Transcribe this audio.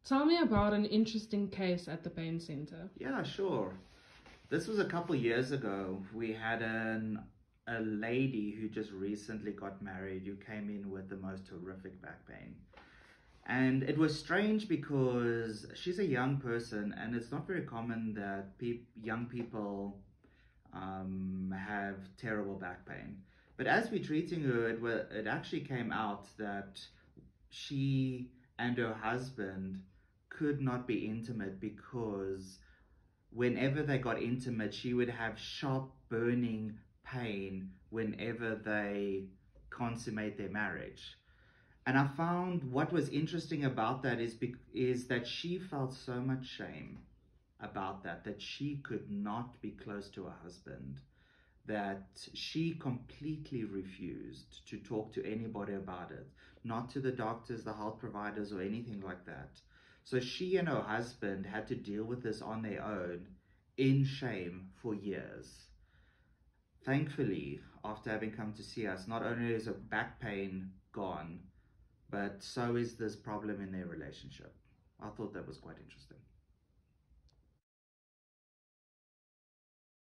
Tell me about an interesting case at the pain center. Yeah, sure. This was a couple years ago. We had a lady who just recently got married who came in with the most horrific back pain. And it was strange because she's a young person, and it's not very common that young people have terrible back pain. But as we're treating her, it actually came out that she and her husband could not be intimate because whenever they got intimate, she would have sharp burning pain whenever they consummate their marriage. And I found what was interesting about that is that she felt so much shame about that she could not be close to her husband, that she completely refused to talk to anybody about it, not to the doctors, the health providers, or anything like that. So she and her husband had to deal with this on their own in shame for years. Thankfully, after having come to see us, not only is her back pain gone, but so is this problem in their relationship. I thought that was quite interesting.